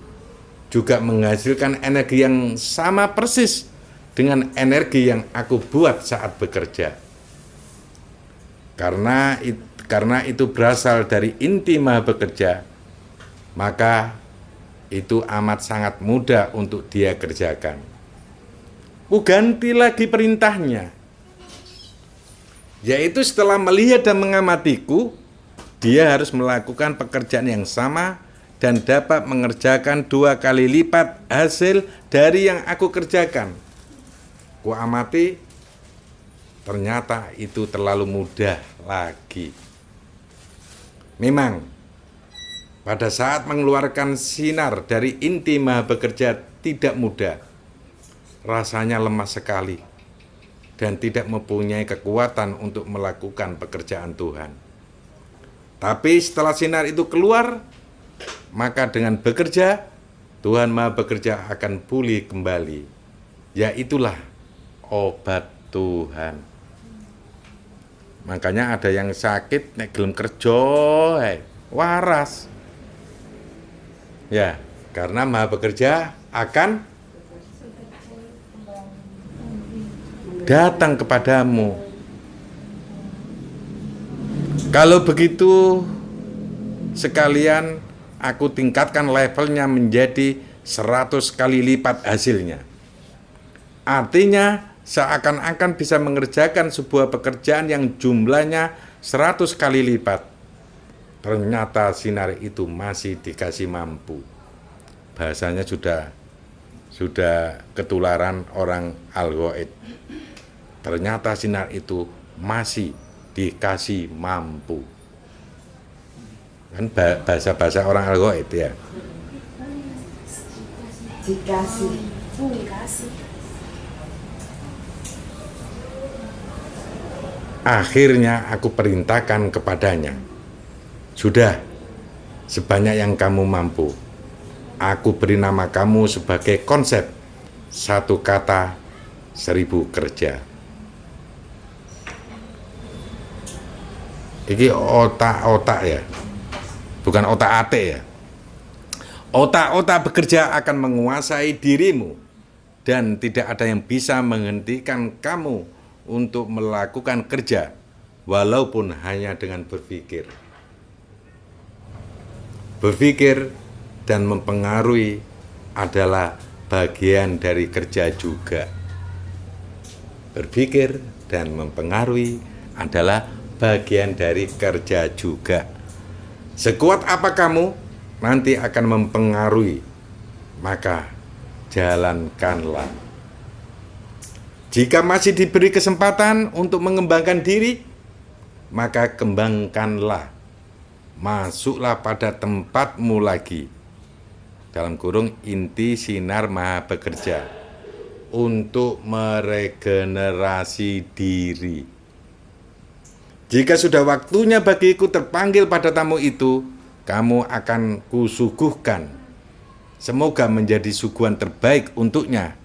juga menghasilkan energi yang sama persis dengan energi yang aku buat saat bekerja. karena itu berasal dari inti Maha Bekerja, maka itu amat sangat mudah untuk dia kerjakan. Ku ganti lagi perintahnya, yaitu setelah melihat dan mengamatiku, dia harus melakukan pekerjaan yang sama dan dapat mengerjakan 2 kali lipat hasil dari yang aku kerjakan. Ku amati, ternyata itu terlalu mudah lagi. Memang, pada saat mengeluarkan sinar dari inti Maha Bekerja tidak mudah, rasanya lemah sekali, dan tidak mempunyai kekuatan untuk melakukan pekerjaan Tuhan. Tapi setelah sinar itu keluar, maka dengan bekerja, Tuhan Maha Bekerja akan pulih kembali. Yaitulah obat Tuhan. Makanya ada yang sakit, nek gelem kerja, waras. Ya, karena Maha Bekerja akan datang kepadamu. Kalau begitu, sekalian aku tingkatkan levelnya menjadi 100 kali lipat hasilnya. Artinya, seakan-akan bisa mengerjakan sebuah pekerjaan yang jumlahnya 100 kali lipat. Ternyata sinar itu masih dikasih mampu. Bahasanya sudah ketularan orang Al-Ghaid. Ternyata sinar itu masih dikasih mampu. Kan bahasa-bahasa orang Al-Ghaid ya.
Dikasih.
Akhirnya aku perintahkan kepadanya, sudah, sebanyak yang kamu mampu. Aku beri nama kamu sebagai konsep 1 kata 1000 kerja. Ini otak-otak ya, bukan otak-atik ya. Otak-otak bekerja akan menguasai dirimu, dan tidak ada yang bisa menghentikan kamu untuk melakukan kerja, walaupun hanya dengan berpikir. Berpikir dan mempengaruhi adalah bagian dari kerja juga. Berpikir dan mempengaruhi adalah bagian dari kerja juga. Sekuat apa kamu, nanti akan mempengaruhi, maka jalankanlah. Jika masih diberi kesempatan untuk mengembangkan diri, maka kembangkanlah. Masuklah pada tempatmu lagi. Dalam kurung inti sinar Maha Bekerja untuk meregenerasi diri. Jika sudah waktunya bagiku terpanggil pada tamu itu, kamu akan kusuguhkan. Semoga menjadi suguhan terbaik untuknya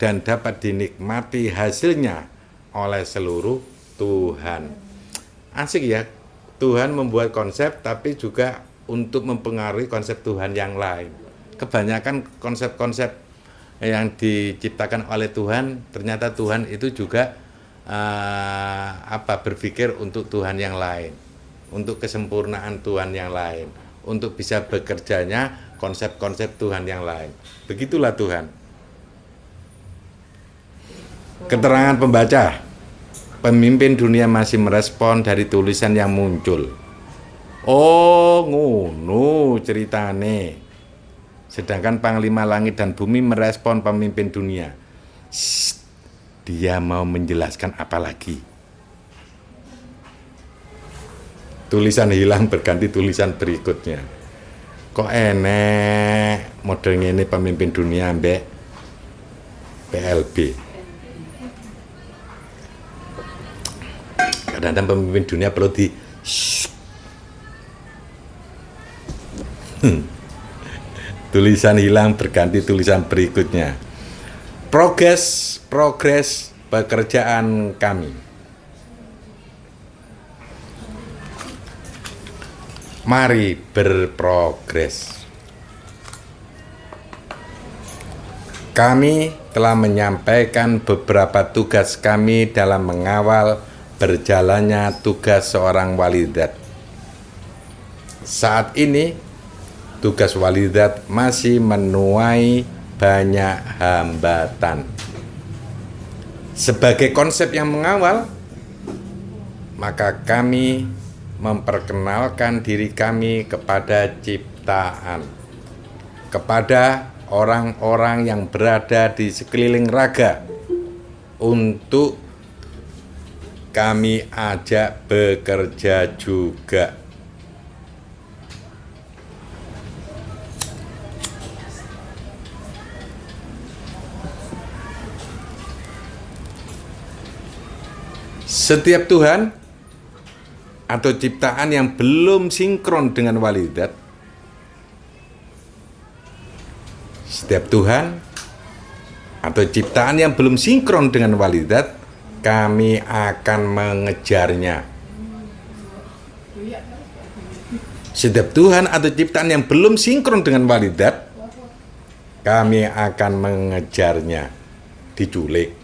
dan dapat dinikmati hasilnya oleh seluruh Tuhan. Asik ya, Tuhan membuat konsep tapi juga untuk mempengaruhi konsep Tuhan yang lain. Kebanyakan konsep-konsep yang diciptakan oleh Tuhan, ternyata Tuhan itu juga berpikir untuk Tuhan yang lain, untuk kesempurnaan Tuhan yang lain, untuk bisa bekerjanya konsep-konsep Tuhan yang lain. Begitulah Tuhan. Keterangan pembaca, pemimpin dunia masih merespon dari tulisan yang muncul. Oh, ngono ceritane. Sedangkan Panglima Langit dan Bumi merespon pemimpin dunia. Dia mau menjelaskan apa lagi? Tulisan hilang berganti tulisan berikutnya. Kok enek modelnya ini pemimpin dunia mbek PLB. Kadang-kadang pemimpin dunia perlu di tulisan hilang berganti tulisan berikutnya. Progres pekerjaan kami. Mari berprogres. Kami telah menyampaikan beberapa tugas kami dalam mengawal berjalannya tugas seorang walidat. Saat ini tugas walidat masih menuai banyak hambatan. Sebagai konsep yang mengawal, maka kami memperkenalkan diri kami kepada ciptaan, kepada orang-orang yang berada di sekeliling raga, untuk kami ajak bekerja juga. Setiap Tuhan atau ciptaan yang belum sinkron dengan walidat, setiap Tuhan atau ciptaan yang belum sinkron dengan walidat, kami akan mengejarnya. Setiap Tuhan atau ciptaan yang belum sinkron dengan walidat, kami akan mengejarnya. Diculik.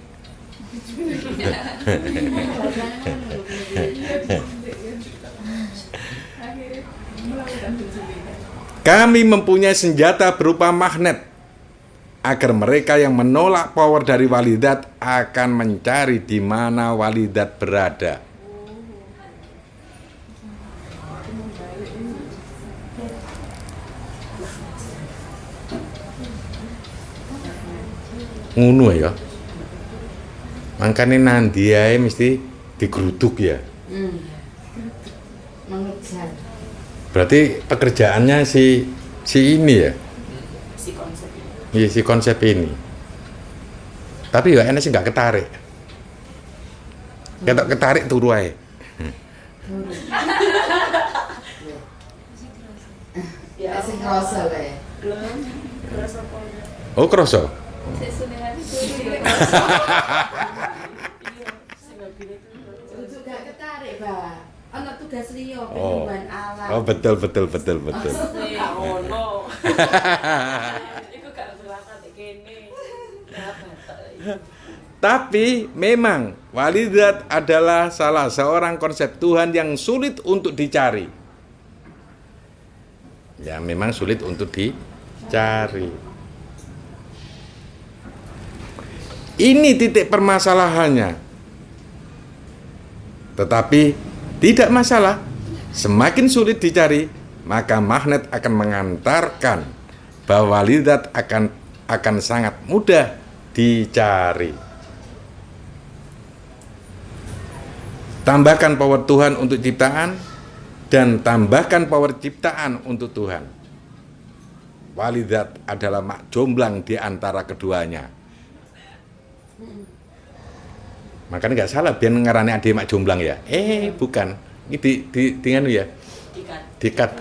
Kami mempunyai senjata berupa magnet agar mereka yang menolak power dari walidat akan mencari di mana walidat berada. Ngono ya. Makanya nanti ya mesti digeruduk ya.
Mengejar.
Berarti pekerjaannya si ini ya.
Si konsep ini.
Iya, si konsep ini. Tapi ya enak sih nggak ketarik. Ketok ketarik turu ae.
Ya sing kroso le.
Oh, kroso.
Juga ketarik, Pak. Ana tugas liya
Oh.
penyembuhan alam.
Oh, betul.
Ngono. Iku gak berlaku kene.
Tapi memang walidat adalah salah seorang konsep Tuhan yang sulit untuk dicari. Ya, memang sulit untuk dicari. Ini titik permasalahannya. Tetapi tidak masalah. Semakin sulit dicari, maka magnet akan mengantarkan bahwa walidat akan sangat mudah dicari. Tambahkan power Tuhan untuk ciptaan dan tambahkan power ciptaan untuk Tuhan. Walidat adalah mak jomblang di antara keduanya. Makanya nggak salah biar ngarani adik mak jomblang ya. Bukan. Ini di anu ya. Dikat.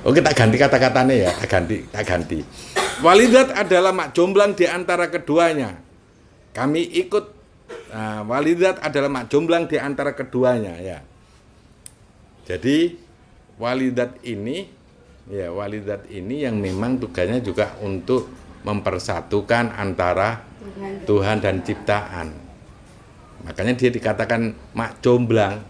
Oke, tak ganti kata-katanya ya, tak ganti. Walidat adalah mak jomblang di antara keduanya. Kami ikut. Walidat adalah mak jomblang di antara keduanya ya. Jadi walidat ini yang memang tugasnya juga untuk mempersatukan antara Tuhan dan ciptaan. Makanya dia dikatakan mak jomblang,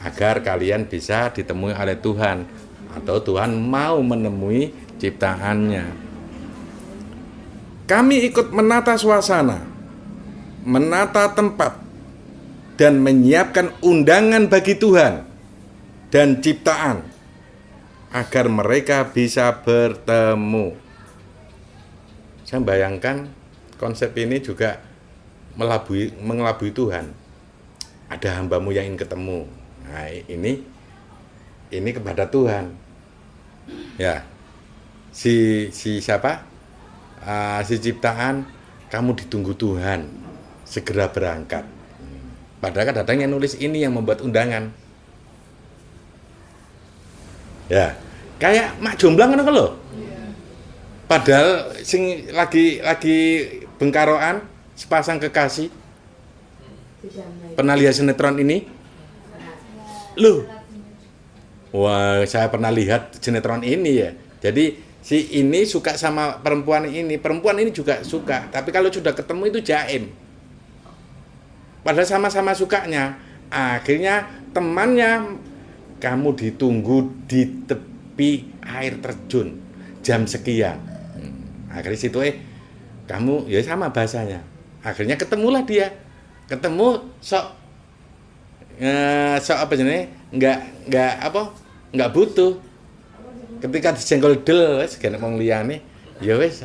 agar kalian bisa ditemui oleh Tuhan atau Tuhan mau menemui ciptaannya. Kami ikut menata suasana, menata tempat, dan menyiapkan undangan bagi Tuhan dan ciptaan agar mereka bisa bertemu. Saya bayangkan konsep ini juga mengelabui Tuhan. Ada hambamu yang ingin ketemu. Nah, ini kepada Tuhan. Ya. Si siapa? Si ciptaan, kamu ditunggu Tuhan. Segera berangkat. Padahal kadang-kadang yang nulis ini yang membuat undangan. Ya. Kayak mak jomblang kan lho. Padahal sing lagi bengkaroan sepasang kekasih. Pernah lihat sinetron ini? Loh. Wah, saya pernah lihat sinetron ini ya. Jadi si ini suka sama perempuan ini juga suka. Tapi kalau sudah ketemu itu jaim. Padahal sama-sama sukanya. Akhirnya temannya, kamu ditunggu di tepi air terjun jam sekian. Akhirnya situ kamu ya sama bahasanya. Akhirnya ketemulah dia. Ketemu sok apa jenis? Enggak butuh. Ketika disenggol del wis gene wong liyane, ya wis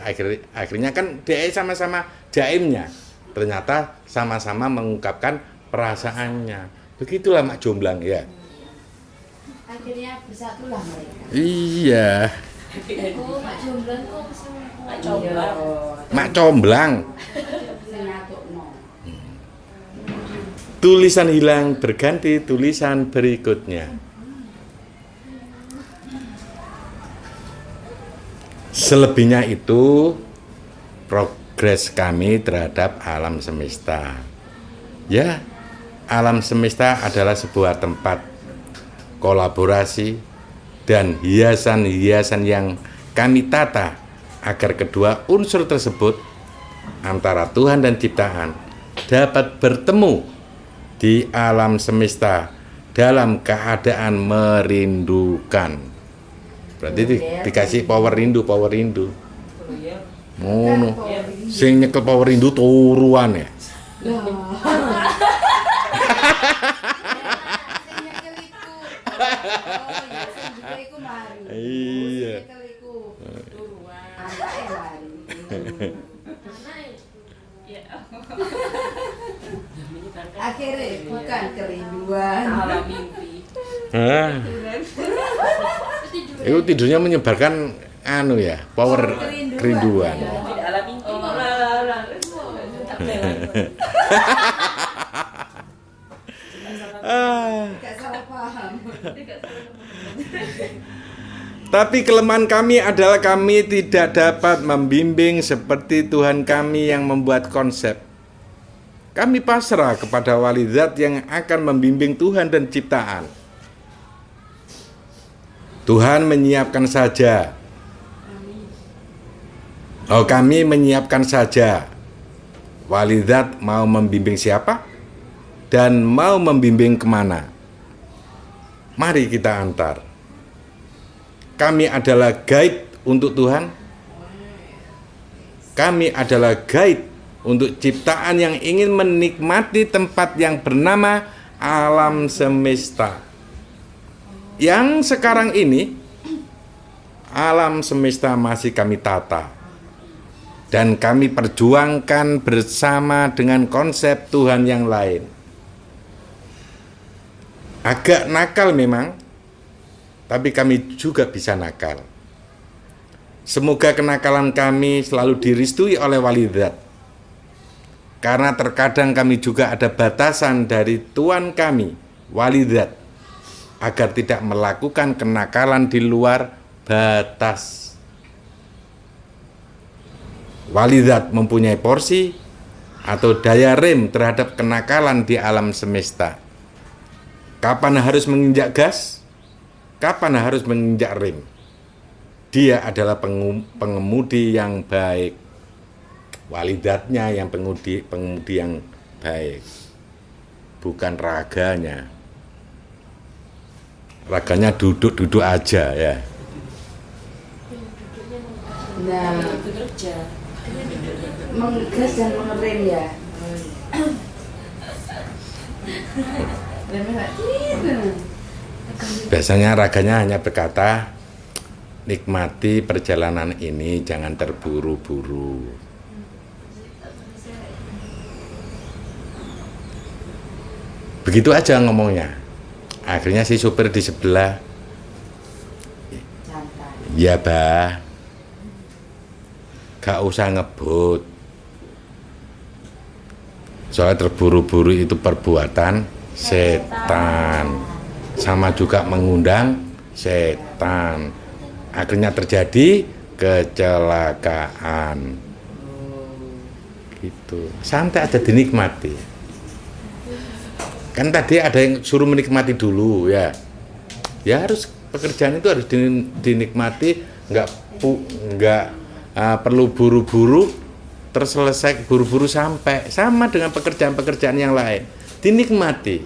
akhirnya kan dia sama-sama jaimnya. Ternyata sama-sama mengungkapkan perasaannya. Begitulah mak jomblang ya.
Akhirnya bersatulah mereka.
Iya,
Oh, Mak Jomblang kok
Mak Jomblang.
mak comblang.
Sing ngatukno.
Tulisan hilang berganti tulisan berikutnya. Selebihnya itu progres kami terhadap alam semesta. Ya, alam semesta adalah sebuah tempat kolaborasi dan hiasan-hiasan yang kami tata agar kedua unsur tersebut antara Tuhan dan ciptaan dapat bertemu di alam semesta dalam keadaan merindukan. Berarti dikasih power rindu. Ngono. Sing nyekel power rindu turuan ya.
Lah. Sing nyekel iku. Oh, iya sing juga iku mari.
Iya.
Sing nyekel iku.
Turuan.
Anake mari.
Ya.
Akhirnya bukan kerinduan.
Salah mimpi.
Hah. Itu tidurnya menyebarkan power kerinduan.
Tidak alam mimpi.
Gak salah paham.
Tapi kelemahan kami adalah kami tidak dapat membimbing seperti Tuhan kami yang membuat konsep. Kami pasrah kepada wali zat yang akan membimbing Tuhan dan ciptaan. Tuhan menyiapkan saja. Kami menyiapkan saja. Wali zat mau membimbing siapa dan mau membimbing kemana. Mari kita antar. Kami adalah guide untuk Tuhan. Kami adalah guide untuk ciptaan yang ingin menikmati tempat yang bernama alam semesta. Yang sekarang ini alam semesta masih kami tata dan kami perjuangkan bersama dengan konsep Tuhan yang lain. Agak nakal memang, tapi kami juga bisa nakal. Semoga kenakalan kami selalu direstui oleh wali zat. Karena terkadang kami juga ada batasan dari Tuhan kami, wali zat, agar tidak melakukan kenakalan di luar batas. Wali zat mempunyai porsi atau daya rem terhadap kenakalan di alam semesta. Kapan harus menginjak gas? Kapan harus menginjak rem? Dia adalah pengemudi yang baik. Wali zatnya yang pengemudi yang baik. Bukan raganya. Raganya duduk-duduk aja ya.
Nah,
Bekerja.
menggas dan mengerem ya.
Biasanya raganya hanya berkata, nikmati perjalanan ini, jangan terburu-buru. Begitu aja ngomongnya. Akhirnya si supir di sebelah,
Santai.
ya bah, gak usah ngebut. Soalnya terburu-buru itu perbuatan setan. Sama juga mengundang setan. Akhirnya terjadi kecelakaan. Gitu. Santai aja dinikmati. Kan tadi ada yang suruh menikmati dulu ya. Ya harus pekerjaan itu harus dinikmati, nggak perlu buru-buru terselesai, buru-buru sampai. Sama dengan pekerjaan-pekerjaan yang lain, dinikmati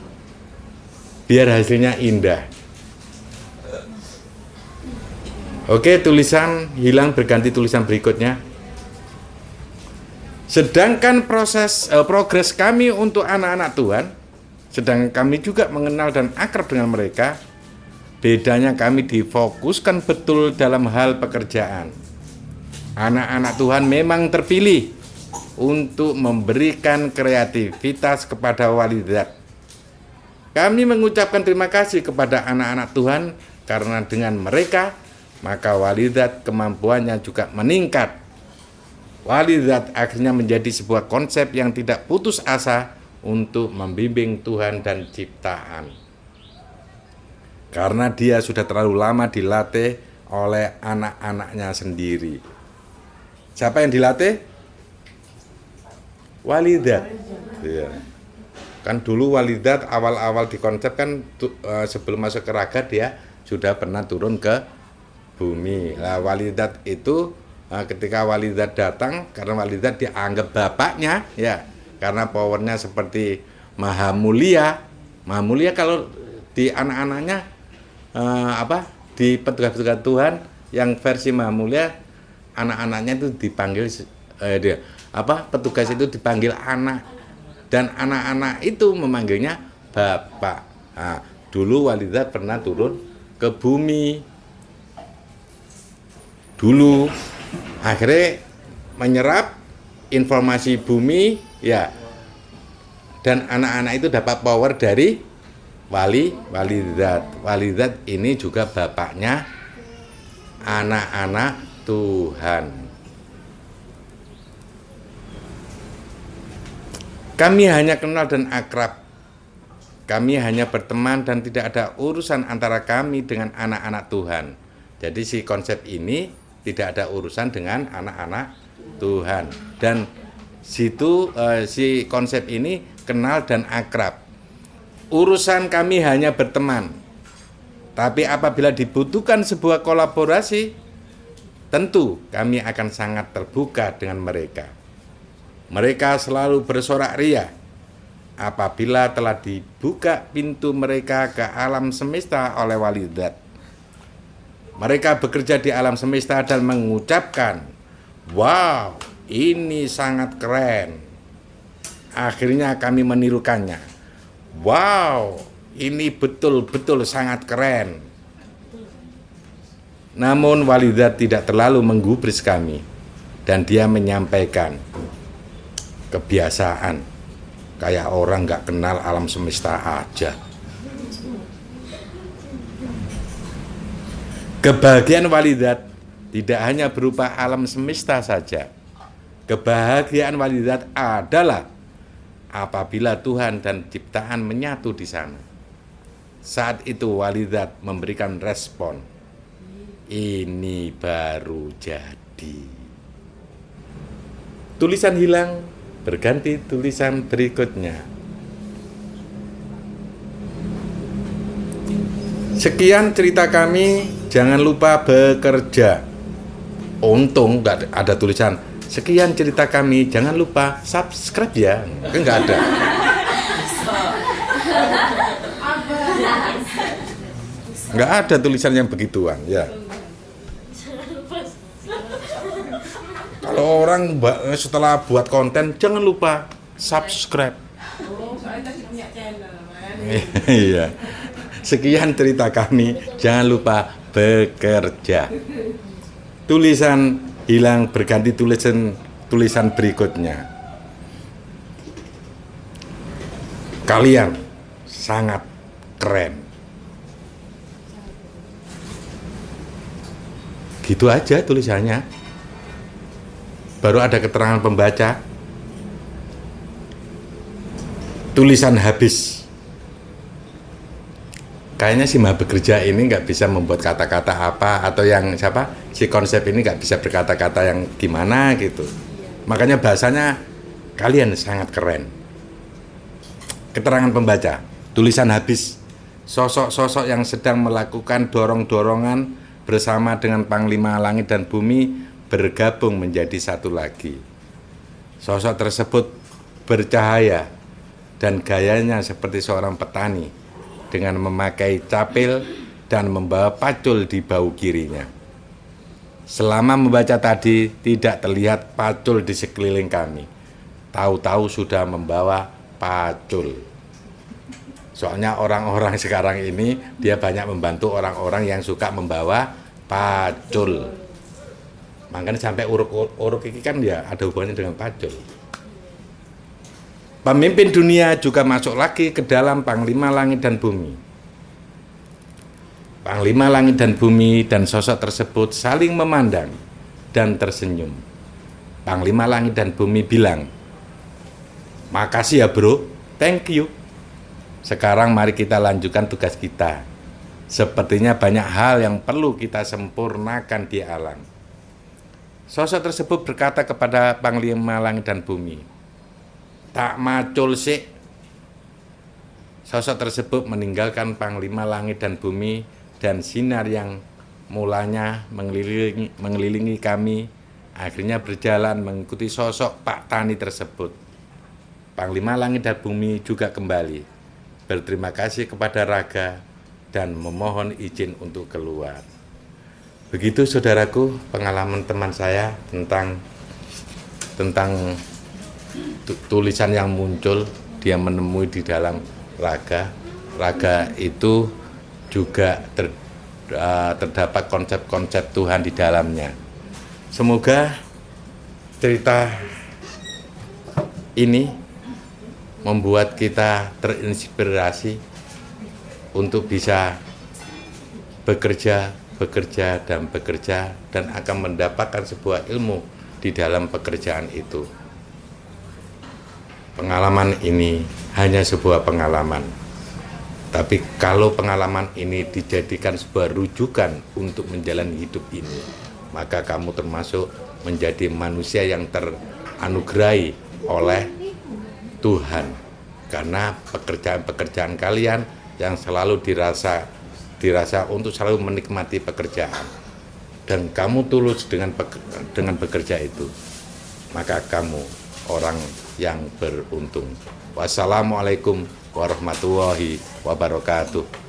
biar hasilnya indah. Oke, tulisan hilang berganti tulisan berikutnya. Sedangkan progres kami untuk anak-anak Tuhan, sedang kami juga mengenal dan akrab dengan mereka, bedanya kami difokuskan betul dalam hal pekerjaan. Anak-anak Tuhan memang terpilih untuk memberikan kreativitas kepada walidat. Kami mengucapkan terima kasih kepada anak-anak Tuhan karena dengan mereka maka walidat kemampuannya juga meningkat. Walidat akhirnya menjadi sebuah konsep yang tidak putus asa untuk membimbing Tuhan dan ciptaan. Karena dia sudah terlalu lama dilatih oleh anak-anaknya sendiri. Siapa yang dilatih? Walidat. Ya. Kan dulu walidat awal-awal dikonsep kan sebelum masuk ke raga dia sudah pernah turun ke bumi. Nah, walidat itu ketika walidat datang, karena walidat dianggap bapaknya, ya, karena powernya seperti maha mulia. Maha mulia kalau di anak-anaknya di petugas-petugas Tuhan yang versi maha mulia, anak-anaknya itu dipanggil petugas itu dipanggil anak, dan anak-anak itu memanggilnya bapak. Nah, dulu walidat pernah turun ke bumi dulu, akhirnya menyerap informasi bumi, ya, dan anak-anak itu dapat power dari walidat. Walidat ini juga bapaknya anak-anak Tuhan. Kami hanya kenal dan akrab. Kami hanya berteman dan tidak ada urusan antara kami dengan anak-anak Tuhan. Jadi si konsep ini tidak ada urusan dengan anak-anak Tuhan. Dan si konsep ini kenal dan akrab. Urusan kami hanya berteman. Tapi apabila dibutuhkan sebuah kolaborasi, tentu kami akan sangat terbuka dengan mereka. Mereka selalu bersorak ria apabila telah dibuka pintu mereka ke alam semesta oleh walidat. Mereka bekerja di alam semesta dan mengucapkan, "Wow, ini sangat keren." Akhirnya kami menirukannya. "Wow, ini betul-betul sangat keren." Namun walidat tidak terlalu menggubris kami, dan dia menyampaikan, "Kebiasaan, kayak orang gak kenal alam semesta aja." Kebahagiaan walidat tidak hanya berupa alam semesta saja. Kebahagiaan walidat adalah apabila Tuhan dan ciptaan menyatu di sana. Saat itu walidat memberikan respon, "Ini baru jadi." Tulisan hilang berganti tulisan berikutnya. Sekian cerita kami, jangan lupa bekerja. Untung nggak ada tulisan sekian cerita kami, jangan lupa subscribe ya. Kan nggak ada. Nggak ada tulisan yang begituan ya. Kalau orang setelah buat konten jangan lupa subscribe.
Soalnya tadi punya channel, man.
Iya. Sekian cerita kami, jangan lupa bekerja. Tulisan hilang berganti tulisan berikutnya. Kalian sangat keren. Gitu aja tulisannya. Baru ada keterangan pembaca. Tulisan habis. Kayaknya si maha bekerja ini nggak bisa membuat kata-kata apa, atau yang si konsep ini nggak bisa berkata-kata yang gimana gitu. Makanya bahasanya kalian sangat keren. Keterangan pembaca, tulisan habis. sosok-sosok yang sedang melakukan dorong-dorongan bersama dengan Panglima Langit dan Bumi bergabung menjadi satu lagi. Sosok tersebut bercahaya dan gayanya seperti seorang petani dengan memakai capil dan membawa pacul di bahu kirinya. Selama membaca tadi tidak terlihat pacul di sekeliling kami. Tahu-tahu sudah membawa pacul. Soalnya orang-orang sekarang ini dia banyak membantu orang-orang yang suka membawa pacul. Makanya sampai uruk ini kan ya ada hubungannya dengan pacul. Pemimpin dunia juga masuk lagi ke dalam Panglima Langit dan Bumi. Panglima Langit dan Bumi dan sosok tersebut saling memandang dan tersenyum. Panglima Langit dan Bumi bilang, "Makasih ya bro, thank you. Sekarang mari kita lanjutkan tugas kita. Sepertinya banyak hal yang perlu kita sempurnakan di alam." Sosok tersebut berkata kepada Panglima Langit dan Bumi, "Tak macul sih." Sosok tersebut meninggalkan Panglima Langit dan Bumi dan sinar yang mulanya mengelilingi kami akhirnya berjalan mengikuti sosok Pak Tani tersebut. Panglima Langit dan Bumi juga kembali berterima kasih kepada Raga dan memohon izin untuk keluar. Begitu saudaraku pengalaman teman saya tentang tulisan yang muncul dia menemui di dalam Raga. Raga itu juga terdapat konsep-konsep Tuhan di dalamnya. Semoga cerita ini membuat kita terinspirasi untuk bisa bekerja dan akan mendapatkan sebuah ilmu di dalam pekerjaan itu. Pengalaman ini hanya sebuah pengalaman. Tapi kalau pengalaman ini dijadikan sebuah rujukan untuk menjalani hidup ini, maka kamu termasuk menjadi manusia yang teranugerahi oleh Tuhan. Karena pekerjaan-pekerjaan kalian yang selalu dirasa untuk selalu menikmati pekerjaan. Dan kamu tulus dengan bekerja itu, maka kamu orang yang beruntung. Wassalamualaikum warahmatullahi wabarakatuh.